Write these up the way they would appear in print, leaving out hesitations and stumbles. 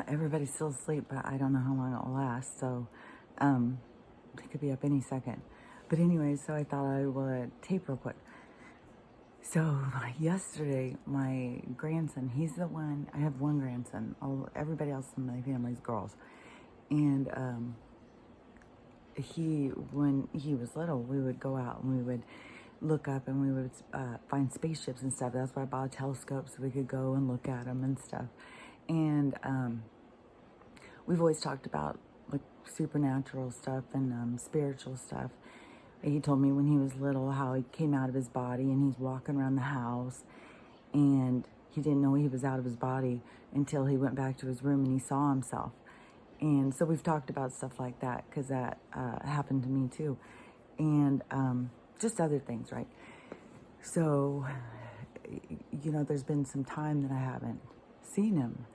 Everybody's still asleep, but I don't know how long it will last, so they could be up any second. But anyway, so I thought I would tape real quick. So yesterday, my grandson, he's the one, I have one grandson. Everybody else in my family is girls. And when he was little, we would go out and we would look up and we would find spaceships and stuff. That's why I bought a telescope so we could go and look at them and stuff. And we've always talked about like supernatural stuff and spiritual stuff. He told me when he was little how he came out of his body and he's walking around the house and he didn't know he was out of his body until he went back to his room and he saw himself. And so we've talked about stuff like that because that happened to me too. And just other things, right? So, you know, there's been some time that I haven't seen him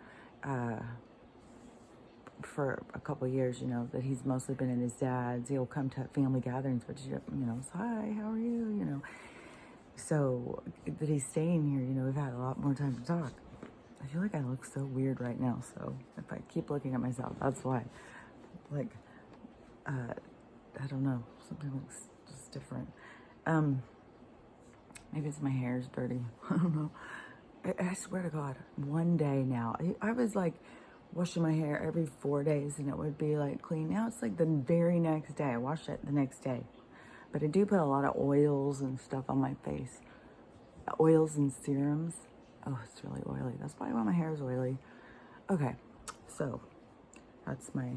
for a couple of years, you know, that he's mostly been in his dad's. He'll come to family gatherings, but, you know, it's, hi, how are you, you know. So that he's staying here, you know, we've had a lot more time to talk. I feel like I look so weird right now, so if I keep looking at myself, that's why. Like, I don't know, something looks just different. Maybe it's my hair's dirty. I don't know. I swear to God, one day now, I was like washing my hair every 4 days and it would be like clean. Now it's like the very next day. I wash it the next day. But I do put a lot of oils and stuff on my face. Oils and serums. Oh, it's really oily. That's probably why my hair is oily. Okay, so that's my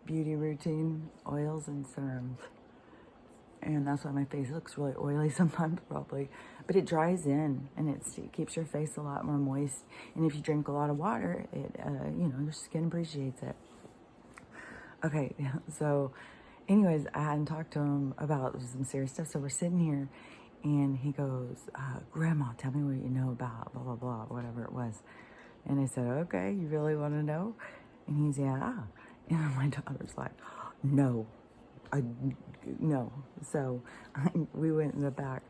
beauty routine, oils and serums. And that's why my face looks really oily sometimes, probably. But it dries in, and it keeps your face a lot more moist. And if you drink a lot of water, it, you know, your skin appreciates it. Okay, so anyways, I hadn't talked to him about some serious stuff. So we're sitting here, and he goes, Grandma, tell me what you know about blah, blah, blah, whatever it was. And I said, okay, you really want to know? And he's, yeah. And my daughter's like, no. No. So we went in the back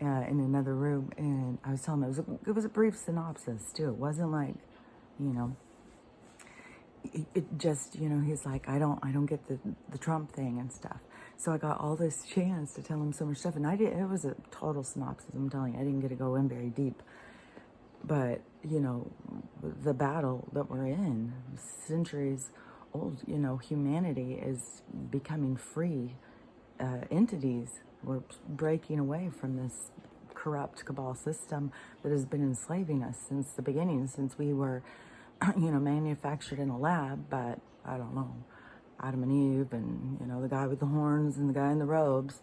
in another room, and I was telling him it was a brief synopsis too. It wasn't like, you know, it just, you know, he's like, I don't get the Trump thing and stuff. So I got all this chance to tell him so much stuff, and it was a total synopsis. I'm telling you, I didn't get to go in very deep. But, you know, the battle that we're in, centuries old, you know, humanity is becoming free entities. We're breaking away from this corrupt cabal system that has been enslaving us since the beginning, since we were, you know, manufactured in a lab. But I don't know, Adam and Eve, and, you know, the guy with the horns and the guy in the robes.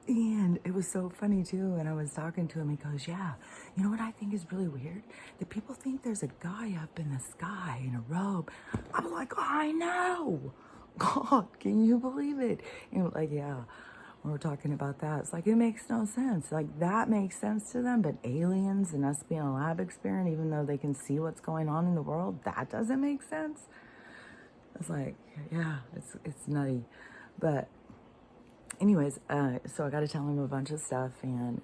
And it was so funny too. And I was talking to him. He goes, yeah, you know what I think is really weird? That people think there's a guy up in the sky in a robe. I'm like, oh, I know. God, can you believe it? And like, yeah, we were talking about that. It's like, it makes no sense. Like, that makes sense to them, but aliens and us being a lab experiment, even though they can see what's going on in the world, that doesn't make sense. It's like, yeah, it's nutty. But anyways, so I got to tell him a bunch of stuff, and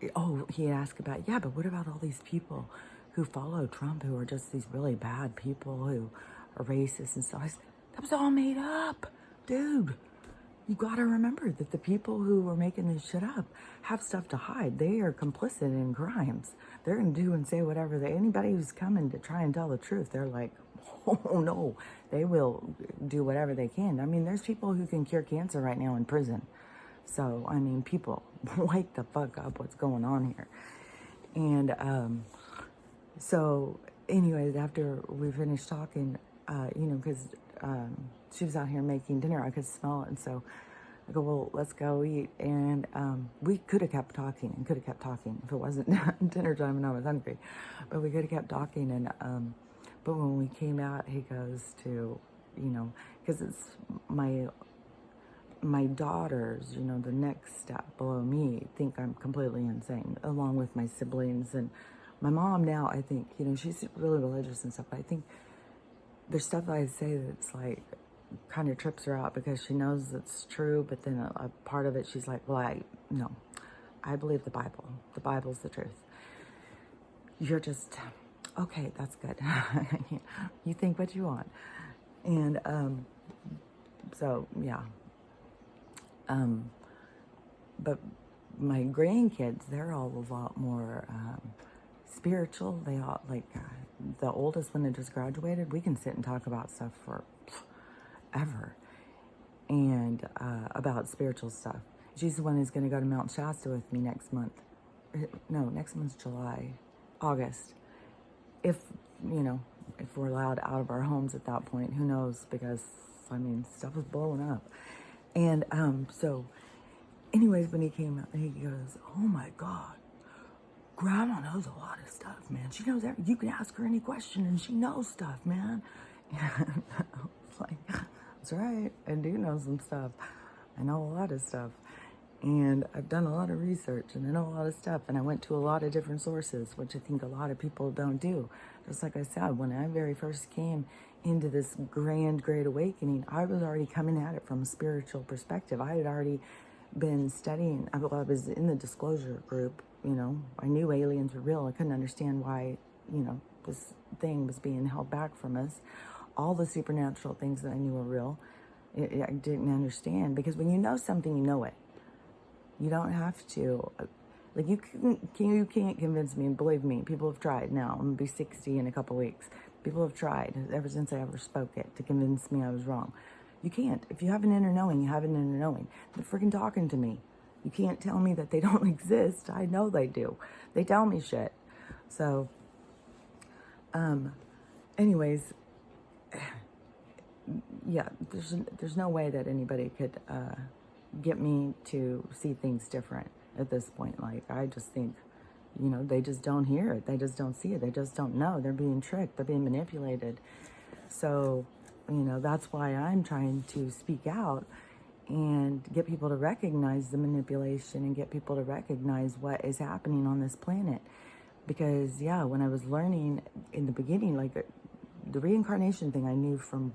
he asked about, yeah, but what about all these people who follow Trump who are just these really bad people who are racist and stuff? I said, that was all made up, dude. You got to remember that the people who are making this shit up have stuff to hide. They are complicit in crimes. They're going to do and say whatever anybody who's coming to try and tell the truth, they're like, oh no, they will do whatever they can. I mean, there's people who can cure cancer right now in prison. So, I mean, people, wake the fuck up, what's going on here? And so anyways, after we finished talking, you know, because she was out here making dinner, I could smell it. And so I go, well, let's go eat. And we could have kept talking and could have kept talking if it wasn't dinner time and I was hungry. But we could have kept talking. And but when we came out, he goes to, you know, because it's my daughters, you know, the next step below me, think I'm completely insane, along with my siblings. And my mom now, I think, you know, she's really religious and stuff, but I think there's stuff I say that's like kind of trips her out because she knows it's true, but then a part of it, she's like, well, no, I believe the Bible. The Bible's the truth. You're just, okay, that's good. You think what you want. And so, yeah. But my grandkids, they're all a lot more spiritual. They all, like, the oldest one that just graduated, we can sit and talk about stuff for ever. And about spiritual stuff. She's the one who's going to go to Mount Shasta with me next month. No, next month's July. August. If, you know, if we're allowed out of our homes at that point, who knows? Because, I mean, stuff is blowing up. And so, anyways, when he came out, he goes, oh my God, Grandma knows a lot of stuff, man. She knows everything. You can ask her any question and she knows stuff, man. And I was like, that's right, I do know some stuff. I know a lot of stuff. And I've done a lot of research and I know a lot of stuff. And I went to a lot of different sources, which I think a lot of people don't do. Just like I said, when I very first came into this great awakening, I was already coming at it from a spiritual perspective. I had already been studying. I was in the disclosure group, you know. I knew aliens were real. I couldn't understand why, you know, this thing was being held back from us. All the supernatural things that I knew were real, I didn't understand. Because when you know something, you know it. You don't have to, like, you can't convince me, and believe me, people have tried now. I'm going to be 60 in a couple weeks. People have tried, ever since I ever spoke it, to convince me I was wrong. You can't. If you have an inner knowing, you have an inner knowing. They're freaking talking to me. You can't tell me that they don't exist. I know they do. They tell me shit. So, anyways, yeah, there's no way that anybody could get me to see things different at this point. Like, I just think, you know, they just don't hear it. They just don't see it. They just don't know. They're being tricked. They're being manipulated. So, you know, that's why I'm trying to speak out and get people to recognize the manipulation and get people to recognize what is happening on this planet. Because, yeah, when I was learning in the beginning, like, the reincarnation thing I knew from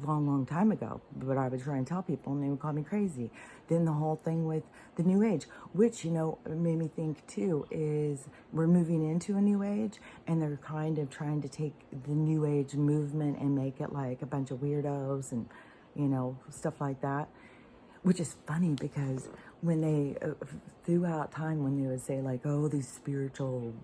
long time ago, but I would try and tell people and they would call me crazy. Then the whole thing with the new age, which, you know, made me think too, is we're moving into a new age and they're kind of trying to take the new age movement and make it like a bunch of weirdos and, you know, stuff like that, which is funny because when they throughout time, when they would say like, oh, these spiritual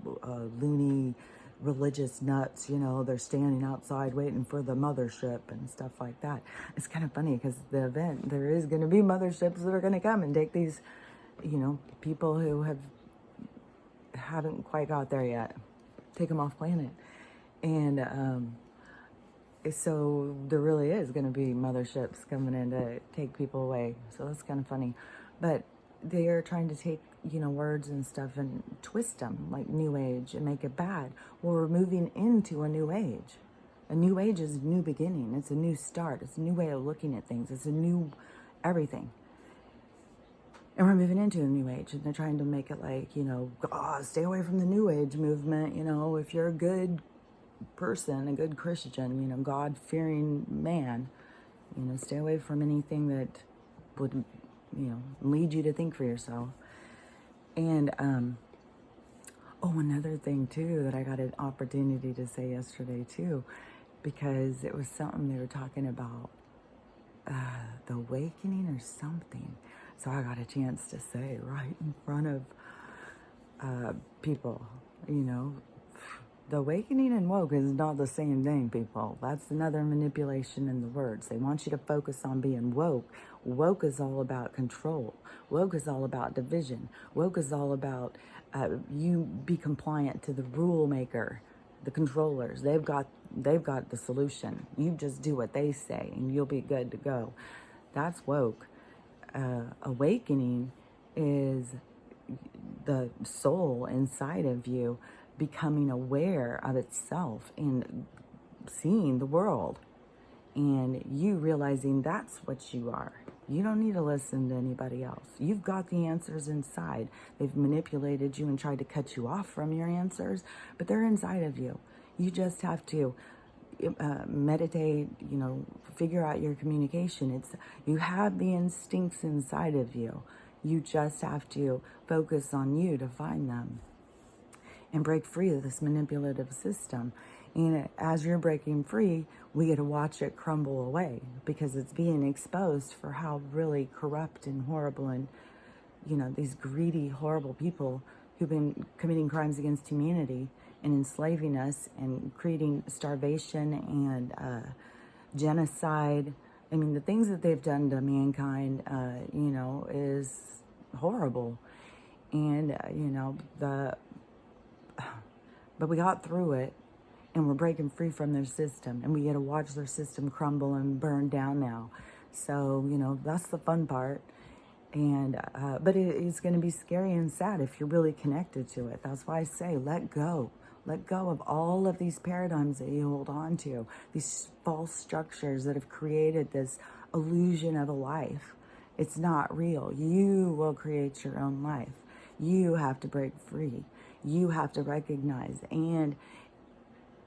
loony religious nuts, you know, they're standing outside waiting for the mothership and stuff like that. It's kind of funny because the event, there is going to be motherships that are going to come and take these, you know, people who haven't quite got there yet, take them off planet. And so there really is going to be motherships coming in to take people away. So that's kind of funny. But they are trying to take, you know, words and stuff and twist them like new age and make it bad. Well, we're moving into a new age. A new age is a new beginning. It's a new start. It's a new way of looking at things. It's a new everything. And we're moving into a new age. And they're trying to make it like, you know, oh, stay away from the new age movement. You know, if you're a good person, a good Christian, you know, God-fearing man, you know, stay away from anything that would, you know, lead you to think for yourself. And, oh, another thing, too, that I got an opportunity to say yesterday, too, because it was something they were talking about, the awakening or something. So I got a chance to say right in front of people, you know, the awakening and woke is not the same thing, people. That's another manipulation in the words. They want you to focus on being woke. Woke is all about control. Woke is all about division. Woke is all about you be compliant to the rule maker, the controllers. They've got the solution. You just do what they say and you'll be good to go. That's woke. Awakening is the soul inside of you becoming aware of itself and seeing the world and you realizing that's what you are. You don't need to listen to anybody else. You've got the answers inside. They've manipulated you and tried to cut you off from your answers, but they're inside of you. You just have to meditate, you know, figure out your communication. You have the instincts inside of you. You just have to focus on you to find them and break free of this manipulative system. And as you're breaking free, we get to watch it crumble away because it's being exposed for how really corrupt and horrible and, these greedy, horrible people who've been committing crimes against humanity and enslaving us and creating starvation and genocide. I mean, the things that they've done to mankind, is horrible. And, but we got through it, and we're breaking free from their system, and we get to watch their system crumble and burn down now. So, that's the fun part. And, but it's going to be scary and sad if you're really connected to it. That's why I say, let go. Let go of all of these paradigms that you hold on to, these false structures that have created this illusion of a life. It's not real. You will create your own life. You have to break free. You have to recognize. And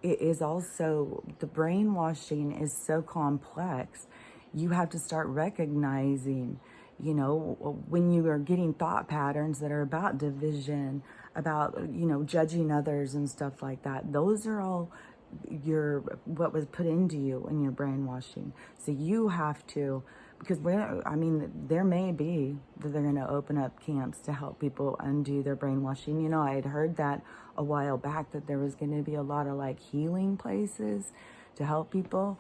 it is also, the brainwashing is so complex. You have to start recognizing, when you are getting thought patterns that are about division, about, judging others and stuff like that. Those are all what was put into you in your brainwashing. So you have to, because there may be that they're going to open up camps to help people undo their brainwashing. I had heard that a while back, that there was going to be a lot of healing places to help people.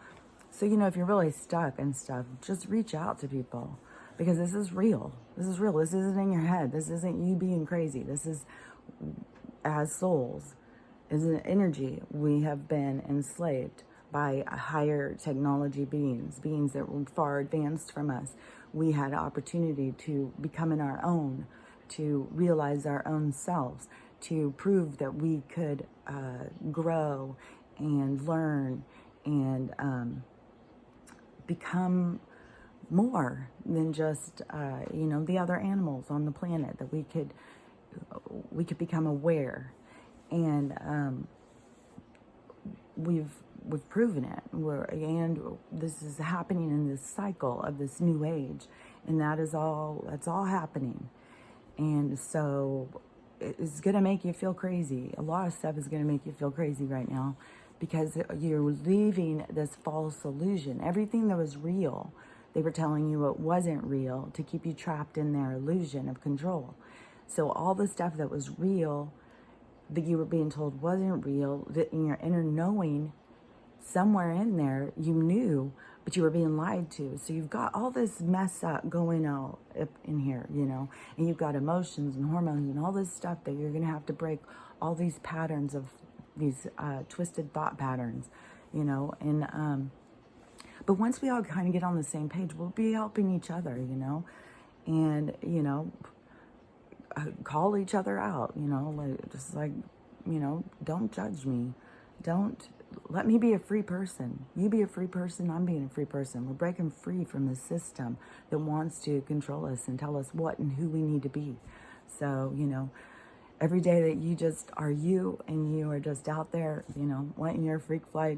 So, if you're really stuck and stuff, just reach out to people, because this is real. This is real. This isn't in your head. This isn't you being crazy. This is, as souls, is an energy. We have been enslaved by higher technology beings that were far advanced from us. We had an opportunity to become in our own, to realize our own selves, to prove that we could grow and learn and become more than just, the other animals on the planet, that we could become aware. And we've proven it. And this is happening in this cycle of this new age, and that's all happening. And so it's going to make you feel crazy. A lot of stuff is going to make you feel crazy right now, because you're leaving this false illusion. Everything that was real, they were telling you it wasn't real to keep you trapped in their illusion of control. So all the stuff that was real, that you were being told wasn't real, that in your inner knowing, somewhere in there, you knew, but you were being lied to. So you've got all this mess up going on up in here, and you've got emotions and hormones and all this stuff that you're going to have to break, all these patterns of these twisted thought patterns, and but once we all kind of get on the same page, we'll be helping each other, and call each other out, don't judge me, don't let me be a free person. You be a free person, I'm being a free person. We're breaking free from the system that wants to control us and tell us what and who we need to be. So, every day that you just are you, and you are just out there, letting your freak fly,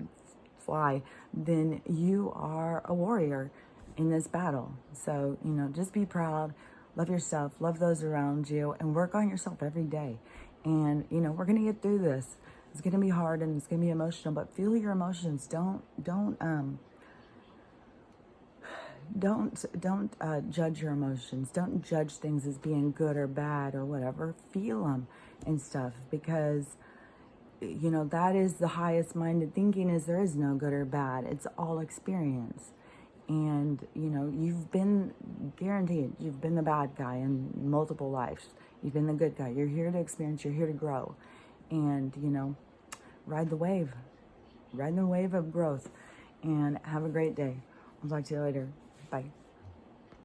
then you are a warrior in this battle. So, just be proud, love yourself, love those around you, and work on yourself every day. And, we're going to get through this. It's going to be hard and it's going to be emotional, but feel your emotions. Don't judge your emotions. Don't judge things as being good or bad or whatever. Feel them and stuff, because that is the highest minded thinking, is there is no good or bad. It's all experience. And you've been guaranteed, you've been the bad guy in multiple lives. You've been the good guy. You're here to experience, you're here to grow. And ride the wave of growth, and have a great day. I'll talk to you later. Bye.